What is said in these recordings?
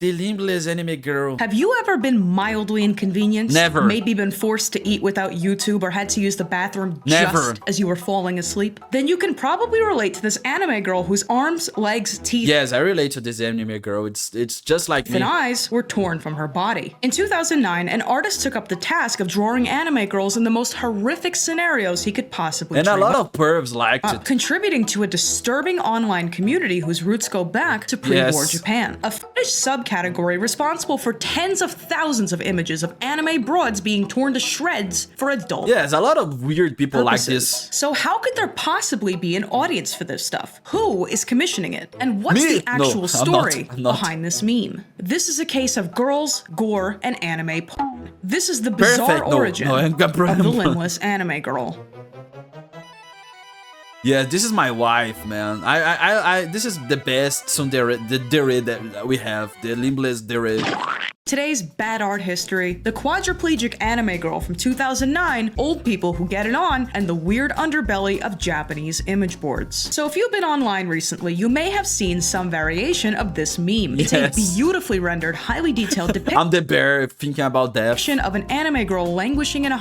The Limbless anime girl. Have you ever been mildly inconvenienced? Never. Maybe been forced to eat without YouTube or had to use the bathroom Never. just as you were falling asleep? Then you can probably relate to this anime girl whose arms, legs, teeth, Yes, I relate to this anime girl. It's just like me. and eyes were torn from her body. In 2009, an artist took up the task of drawing anime girls in the most horrific scenarios he could possibly And a dream lot up. of pervs liked it. Contributing to a disturbing online community whose roots go back to pre-war Yes. Japan. A fetish subcategory responsible for tens of thousands of images of anime broads being torn to shreds for adult Yes, a lot of weird people like purposes. this. So how could there possibly be an audience for this stuff? Who is commissioning it? And what's Me? the actual No, story I'm not. behind this meme? This is a case of girls, gore, and anime porn. This is the bizarre Perfect. No, origin no, I'm of the gonna- limbless anime girl. Yeah, this is my wife, man. This is the best tsundere, the dere that we have, the Limbless dere. Today's bad art history, the quadriplegic anime girl from 2009, old people who get it on, and the weird underbelly of Japanese image boards. So if you've been online recently, you may have seen some variation of this meme. It's Yes. a beautifully rendered, highly detailed depiction I'm the bear thinking about death. of an anime girl languishing in a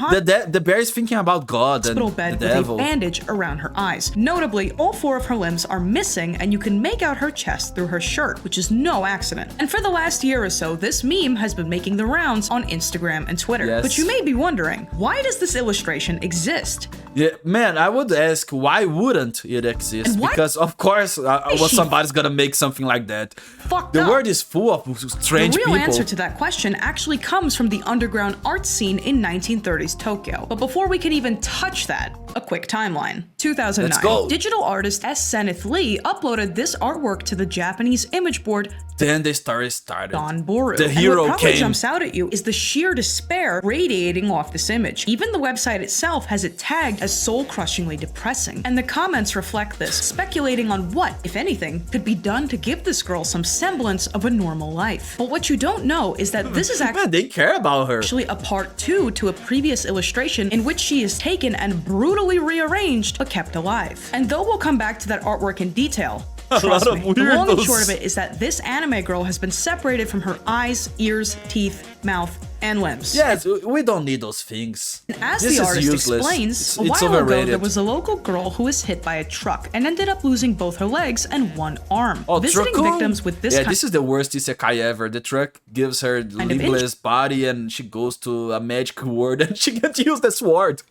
The bear is thinking about God and hospital the bed with a devil. bandage around her eyes. Notably, all four of her limbs are missing, and you can make out her chest through her shirt, which is no accident. And for the last year or so, this meme has been making the rounds on Instagram and Twitter. Yes. But you may be wondering, why does this illustration exist? Yeah, man, I would ask, why wouldn't it exist? And why Because of course, is she somebody's gonna make something like that. Fucked The up. world is full of strange The real people. answer to that question actually comes from the underground art scene in 1930s Tokyo. But before we can even touch that, a quick timeline. 2009. Let's go. Digital artist S. Seneth Lee uploaded this artwork to the Japanese image board Then the story started. Donboru. The And hero what probably came. jumps out at you is the sheer despair radiating off this image. Even the website itself has it tagged as soul-crushingly depressing. And the comments reflect this, speculating on what, if anything, could be done to give this girl some semblance of a normal life. But what you don't know is that this is Man, they care about her. actually a part 2 to a previous illustration in which she is taken and brutally rearranged but kept alive. And though we'll come back to that artwork in detail, lot trust of me, the long and weirdos. short of it is that this anime girl has been separated from her eyes, ears, teeth, mouth, and limbs. Yes, we don't need those things. As This the is artist useless. explains, It's a while ago overrated. there was a local girl who was hit by a truck and ended up losing both her legs and one arm. Oh, Visiting truck-on? victims with this Yeah, kind this is the worst isekai ever. The truck gives her limbless body and she goes to a magic world and she can't use the sword.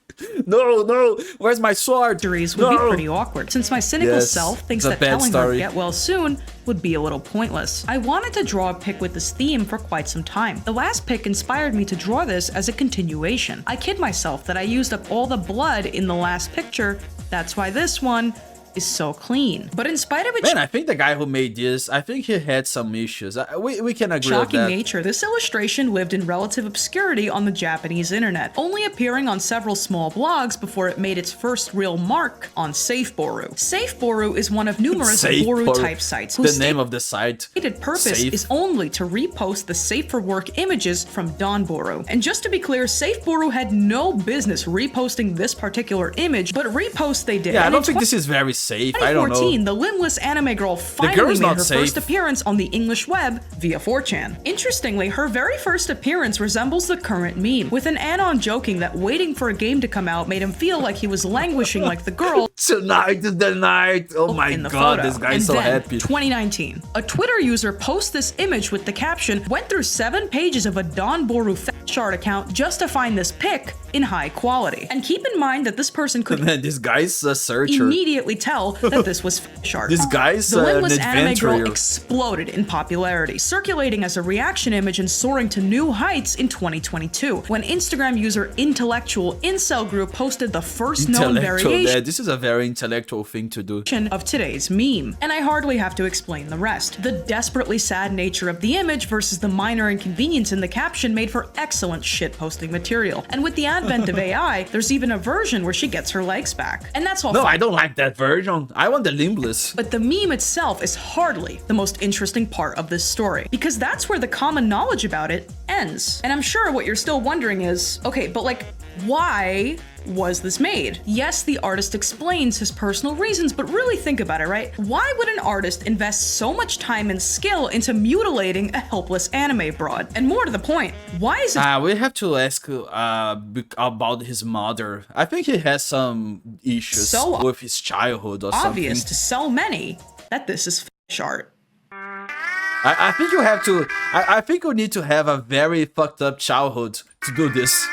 No, where's my sword? injuries would be No. pretty awkward, since my cynical Yes, self thinks it's a that bad telling her story. to get well soon would be a little pointless. I wanted to draw a pic with this theme for quite some time. The last pic inspired me to draw this as a continuation. I kid myself that I used up all the blood in the last picture, that's why this one is so clean. But in spite of its Man, I think the guy who made this, I think he had some issues. We can agree on shocking that. nature, this illustration lived in relative obscurity on the Japanese internet, only appearing on several small blogs before it made its first real mark on SafeBoru. SafeBoru is one of numerous Safe Boru-type sites The whose name of the site. stated purpose Safe. is only to repost the safe for work images from Donboru. And just to be clear, SafeBoru had no business reposting this particular image, but repost they did. Yeah, I And don't in think this is very safe. I don't know. 2014, the limbless anime girl finally girl's made not her safe. first appearance on the English web via 4chan. Interestingly, her very first appearance resembles the current meme, with an anon joking that waiting for a game to come out made him feel like he was languishing like the girl Tonight is the night. Oh my in the god, photo. this guy And is so then, happy. 2019, a Twitter user posts this image with the caption, went through 7 pages of a Donboru fetish art account just to find this pic in high quality. And keep in mind that this person could Man, this guy's a searcher. immediately tell that this was fetish art. This guy's The an limbless anime girl adventurer. exploded in popularity, circulating as a reaction image and soaring to new heights in 2022, when Instagram user Intellectual Incel Group posted the first known Intellectual. variation Yeah, this is a very intellectual thing to do. of today's meme. And I hardly have to explain the rest. The desperately sad nature of the image versus the minor inconvenience in the caption made for excellent shitposting material. And with the advent of AI, there's even a version where she gets her legs back. And that's all No, fine. I don't like that version. I want the limbless. But the meme itself is hardly the most interesting part of this story, because that's where the common knowledge about it ends. And I'm sure what you're still wondering is, okay, but like, Why was this made? Yes, the artist explains his personal reasons, but really think about it, right? Why would an artist invest so much time and skill into mutilating a helpless anime broad? And more to the point, why is it We have to ask about his mother. I think he has some issues So with his childhood or obvious something. to so many that this is fetish art? I think you have to. I think you need to have a very fucked up childhood to do this.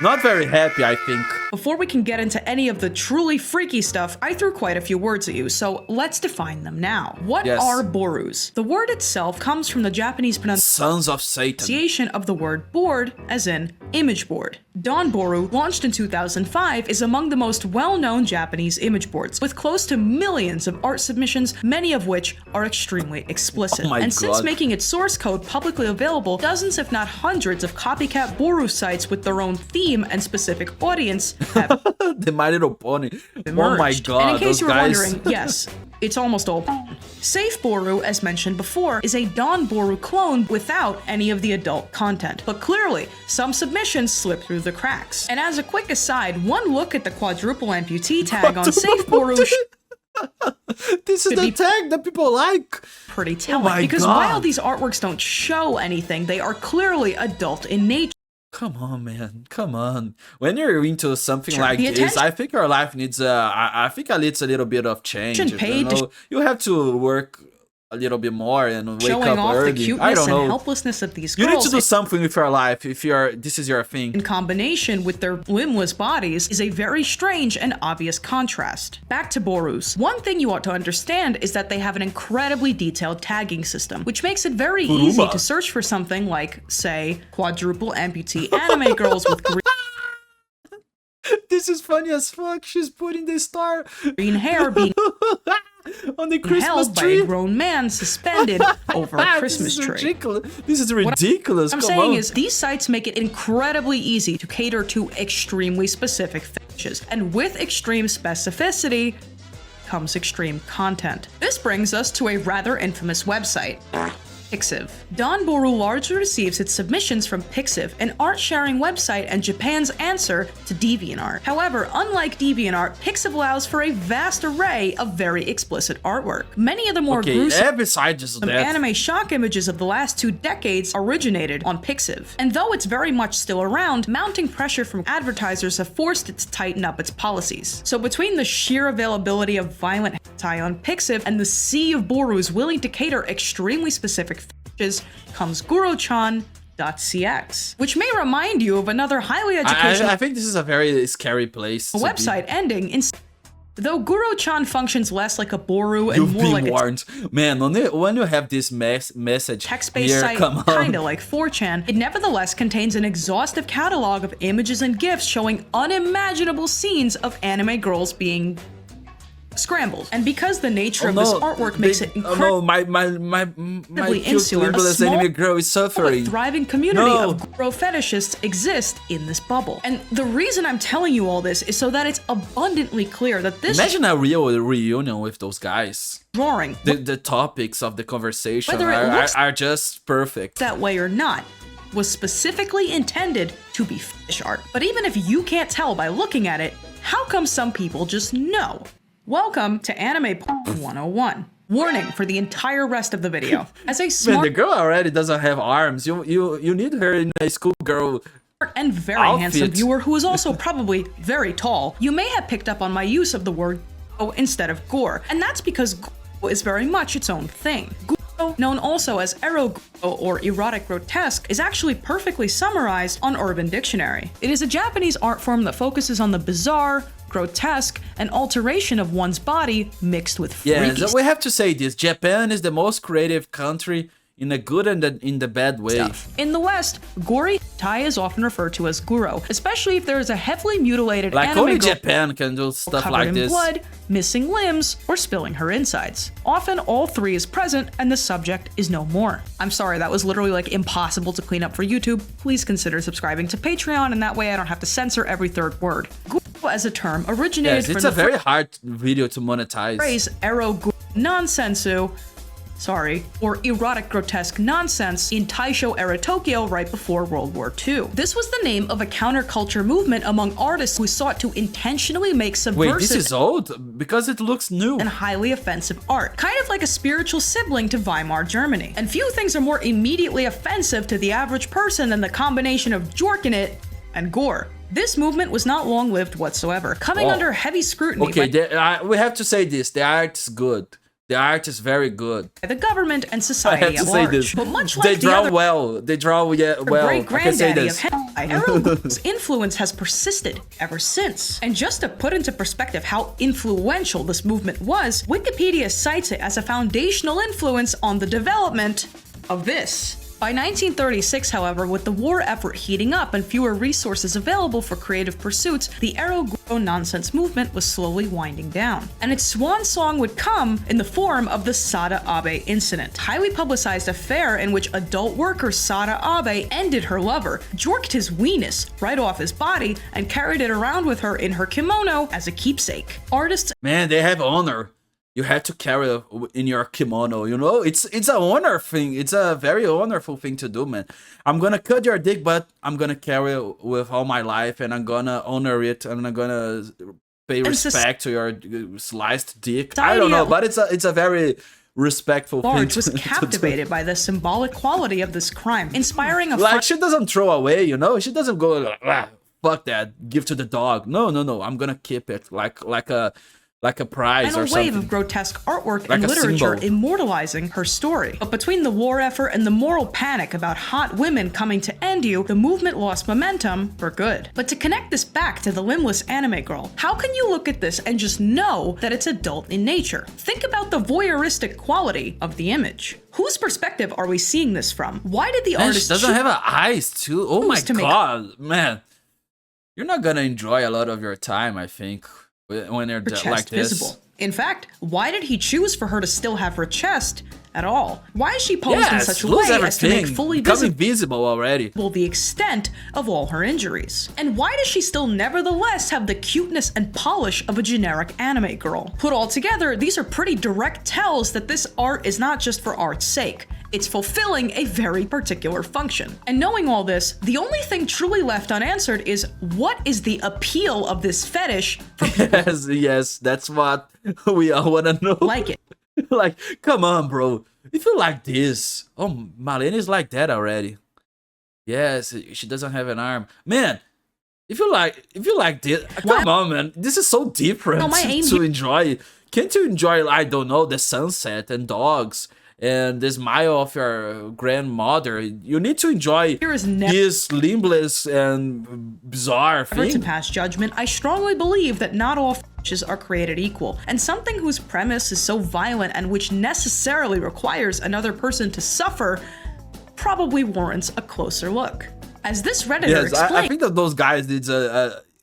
Not very happy, I think. Before we can get into any of the truly freaky stuff, I threw quite a few words at you, so let's define them now. What are borus? The word itself comes from the Japanese Sons of Satan. pronunciation of the word board, as in image board. Boru, launched in 2005, is among the most well-known Japanese image boards, with close to millions of art submissions, many of which are extremely explicit. Oh my and since God. making its source code publicly available, dozens if not hundreds of copycat Boru sites with their own theme and specific audience have The My Little Pony. emerged. Oh my god, And in case those you were guys. wondering, yes, it's almost all. Safe Boru, as mentioned before, is a Boru clone without any of the adult content. But clearly, some submissions slip through the cracks. And as a quick aside, one look at the quadruple amputee tag on Safe Boru This is the be tag that people like. pretty telling. my Because God. while these artworks don't show anything, they are clearly adult in nature. Come on, man. Come on. When you're into something like The this, attention- I think our life needs I think it needs a little bit of change. paid to You have to work a little bit more and wake Showing up off early. the I cuteness don't and know. helplessness of these You need girls. to do something with your life if this is your thing. in combination with their limbless bodies is a very strange and obvious contrast. Back to Borus. One thing you ought to understand is that they have an incredibly detailed tagging system, which makes it very easy to search for something like, say, quadruple amputee anime girls with This is funny as fuck. She's putting the star green hair being on the Christmas held by tree. a grown man suspended over a Christmas This is tree. ridiculous. This is ridiculous. What I'm Come saying on. is these sites make it incredibly easy to cater to extremely specific fetishes, and with extreme specificity comes extreme content. This brings us to a rather infamous website, Pixiv. Boru largely receives its submissions from Pixiv, an art-sharing website and Japan's answer to DeviantArt. However, unlike DeviantArt, Pixiv allows for a vast array of very explicit artwork. Many of the more gruesome besides just that. anime shock images of the last 2 decades originated on Pixiv. And though it's very much still around, mounting pressure from advertisers have forced it to tighten up its policies. So between the sheer availability of violent hentai on Pixiv and the sea of Borus willing to cater extremely specific fetishes comes Gurochan.cx, which may remind you of another highly educational I think this is a very scary place. to be. website ending in. Though Guro-chan functions less like a Boru and You've more been like a warned, man. When you have this message text-based here, site, come on. kinda like 4chan, it nevertheless contains an exhaustive catalog of images and GIFs showing unimaginable scenes of anime girls being scrambled. And because the nature of this artwork makes it incredibly my cute insular, a Limbless small anime girl is suffering. thriving community No. of Guro fetishists exist in this bubble. And the reason I'm telling you all this is so that it's abundantly clear that this Imagine a real reunion with those guys. drawing, The topics of the conversation Whether it looks are just perfect. that way or not, was specifically intended to be fetish art. But even if you can't tell by looking at it, how come some people just know? Welcome to Anime 101. Warning for the entire rest of the video. As a Man, smart the girl already doesn't have arms. You need her in a schoolgirl. and very outfit. handsome viewer who is also probably very tall, you may have picked up on my use of the word "go" instead of gore. And that's because go is very much its own thing. Go, known also as erotic or erotic grotesque, is actually perfectly summarized on Urban Dictionary. It is a Japanese art form that focuses on the bizarre, grotesque, and alteration of one's body mixed with freaky Yeah, so we have to say this. Japan is the most creative country in the good and in the bad way. stuff. In the West, gory hentai is often referred to as guro, especially if there is a heavily mutilated Like anime only girl Japan can do stuff covered like in this. blood, missing limbs, or spilling her insides. Often all 3 is present and the subject is no more. I'm sorry, that was literally like impossible to clean up for YouTube. Please consider subscribing to Patreon, and that way I don't have to censor every 3rd word. Guro as a term originated Yes, from it's the a very hard video to monetize. phrase ero nonsensu, or erotic grotesque nonsense in Taisho-era Tokyo right before World War II. This was the name of a counterculture movement among artists who sought to intentionally make subversive— Wait, this is old? Because it looks new. —and highly offensive art, kind of like a spiritual sibling to Weimar Germany. And few things are more immediately offensive to the average person than the combination of jork in it and gore. This movement was not long-lived whatsoever, coming under heavy scrutiny. Okay, we have to say this, the art is good. The art is very good. By the government and society at large. But much like they draw well. They draw well. Great granddaddy of hentai, Ero's influence has persisted ever since. And just to put into perspective how influential this movement was, Wikipedia cites it as a foundational influence on the development of this. By 1936, however, with the war effort heating up and fewer resources available for creative pursuits, the ero-gro nonsense movement was slowly winding down. And its swan song would come in the form of the Sada Abe incident, highly publicized affair in which adult worker Sada Abe ended her lover, jorked his weenus right off his body, and carried it around with her in her kimono as a keepsake. Artists— Man, they have honor. You have to carry in your kimono, you know? It's a honor thing. It's a very honorful thing to do, man. I'm gonna cut your dick, but I'm gonna carry it with all my life, and I'm gonna honor it, and I'm gonna pay respect to your sliced dick. I don't know, but it's a very respectful thing was captivated by the symbolic quality of this crime, inspiring a— Like, she doesn't throw away, you know? She doesn't go, fuck that, give to the dog. No, I'm gonna keep it like a prize or something. And a wave of grotesque artwork and literature immortalizing her story. But between the war effort and the moral panic about hot women coming to end you, the movement lost momentum for good. But to connect this back to the limbless anime girl, how can you look at this and just know that it's adult in nature? Think about the voyeuristic quality of the image. Whose perspective are we seeing this from? Why did the artist— She doesn't have eyes too? Oh my god, man. You're not gonna enjoy a lot of your time, I think, when they're like this. Visible. In fact, why did he choose for her to still have her chest at all? Why is she posed in such a way as to make fully visible already the extent of all her injuries? And why does she still nevertheless have the cuteness and polish of a generic anime girl? Put all together, these are pretty direct tells that this art is not just for art's sake. It's fulfilling a very particular function. And knowing all this, the only thing truly left unanswered is, what is the appeal of this fetish for people? Yes, that's what we all wanna know. Like it. Like, come on, bro. If you like this, Marlene is like that already. Yes, she doesn't have an arm, man. If you like this, come on, man. This is so different to enjoy. Can't you enjoy, I don't know, the sunset and dogs and the smile of your grandmother? You need to enjoy this limbless and bizarre thing. To pass judgment, I strongly believe that not all fetishes are created equal, and something whose premise is so violent and which necessarily requires another person to suffer probably warrants a closer look. As this Redditor explained, I think that those guys need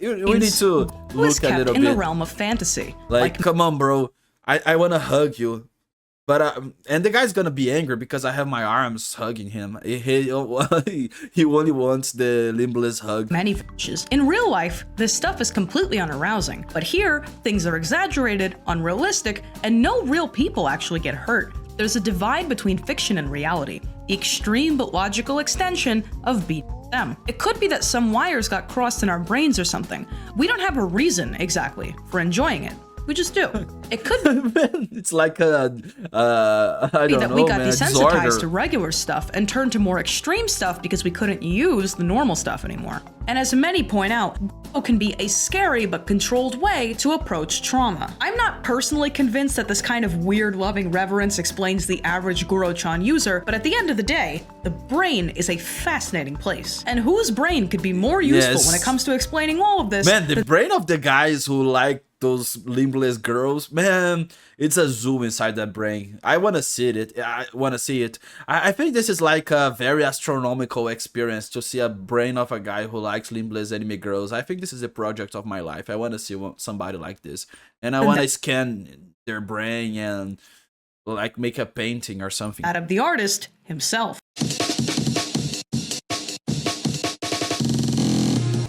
we need to look a little bit in the realm of fantasy. Like, come on, bro. I want to hug you. But and the guy's gonna be angry because I have my arms hugging him. He only wants the limbless hug. Many fetishes. In real life, this stuff is completely unarousing. But here, things are exaggerated, unrealistic, and no real people actually get hurt. There's a divide between fiction and reality, the extreme but logical extension of BDSM. It could be that some wires got crossed in our brains or something. We don't have a reason, exactly, for enjoying it. We just do. It could be. It's like I don't know, we got desensitized to regular stuff and turned to more extreme stuff because we couldn't use the normal stuff anymore. And as many point out, it can be a scary but controlled way to approach trauma. I'm not personally convinced that this kind of weird loving reverence explains the average Goro-chan user, but at the end of the day, the brain is a fascinating place. And whose brain could be more useful when it comes to explaining all of this? Man, the brain of the guys who like those limbless girls, man, it's a zoo inside that brain. I want to see it. I think this is like a very astronomical experience to see a brain of a guy who likes limbless anime girls. I think this is a project of my life. I want to see somebody like this, and I want to scan their brain and like make a painting or something out of the artist himself.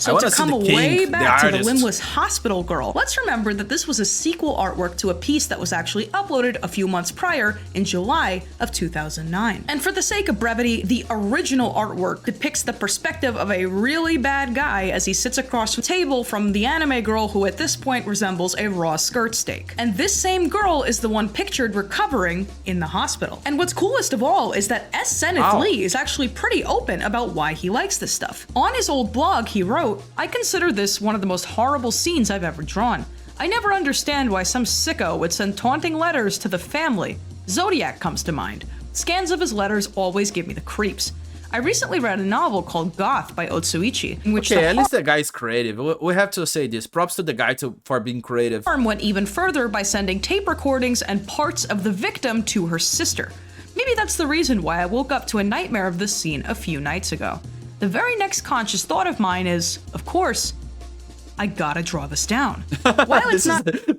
So wanna to see come the king, way the back to the artist. Limbless hospital girl, let's remember that this was a sequel artwork to a piece that was actually uploaded a few months prior in July of 2009. And for the sake of brevity, the original artwork depicts the perspective of a really bad guy as he sits across the table from the anime girl who at this point resembles a raw skirt steak. And this same girl is the one pictured recovering in the hospital. And what's coolest of all is that S. Zenith Lee is actually pretty open about why he likes this stuff. On his old blog, he wrote, "I consider this one of the most horrible scenes I've ever drawn. I never understand why some sicko would send taunting letters to the family. Zodiac comes to mind. Scans of his letters always give me the creeps. I recently read a novel called Goth by Otsuichi, in which at least the guy's creative. We have to say this. Props to the guy for being creative. harm went even further by sending tape recordings and parts of the victim to her sister. Maybe that's the reason why I woke up to a nightmare of this scene a few nights ago. The very next conscious thought of mine is, of course, I gotta draw this down. While it's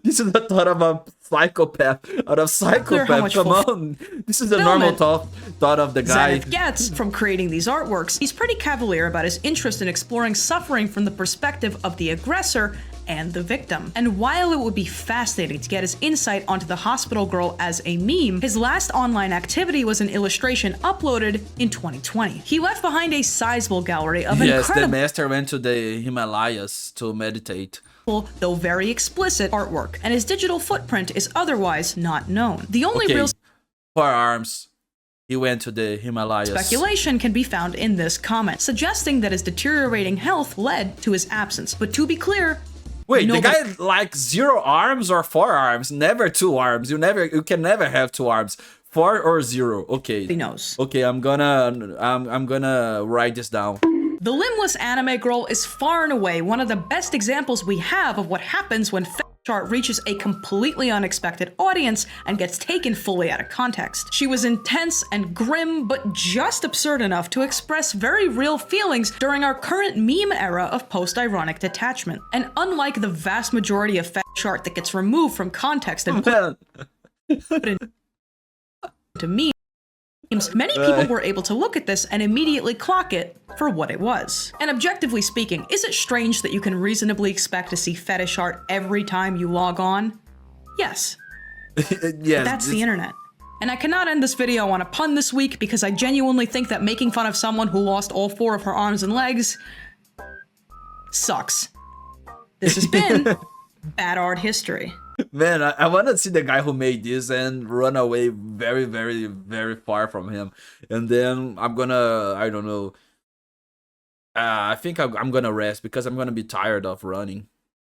this is the thought of a psychopath. Out of psychopath, come on. This is the normal thought of the guy. Zenith gets from creating these artworks, he's pretty cavalier about his interest in exploring suffering from the perspective of the aggressor and the victim. And while it would be fascinating to get his insight onto the hospital girl as a meme, his last online activity was an illustration uploaded in 2020. He left behind a sizable gallery of the master went to the Himalayas to meditate. Though very explicit artwork, and his digital footprint is otherwise not known. The only real forearms. He went to the Himalayas. Speculation can be found in this comment, suggesting that his deteriorating health led to his absence. But to be clear, wait, the guy like 0 arms or 4 arms, never 2 arms. You can never have 2 arms. 4 or 0. Okay. He knows. Okay, I'm gonna write this down. The limbless anime girl is far and away one of the best examples we have of what happens when fetish art reaches a completely unexpected audience and gets taken fully out of context. She was intense and grim, but just absurd enough to express very real feelings during our current meme era of post-ironic detachment. And unlike the vast majority of fetish art that gets removed from context and put into memes, many people were able to look at this and immediately clock it for what it was. And objectively speaking, is it strange that you can reasonably expect to see fetish art every time you log on? Yes. Yes. That's the internet. And I cannot end this video on a pun this week because I genuinely think that making fun of someone who lost all 4 of her arms and legs sucks. This has been Bad Art History. Man, I want to see the guy who made this and run away very, very, very far from him. And then I'm gonna, I don't know. I think I'm gonna rest because I'm gonna be tired of running.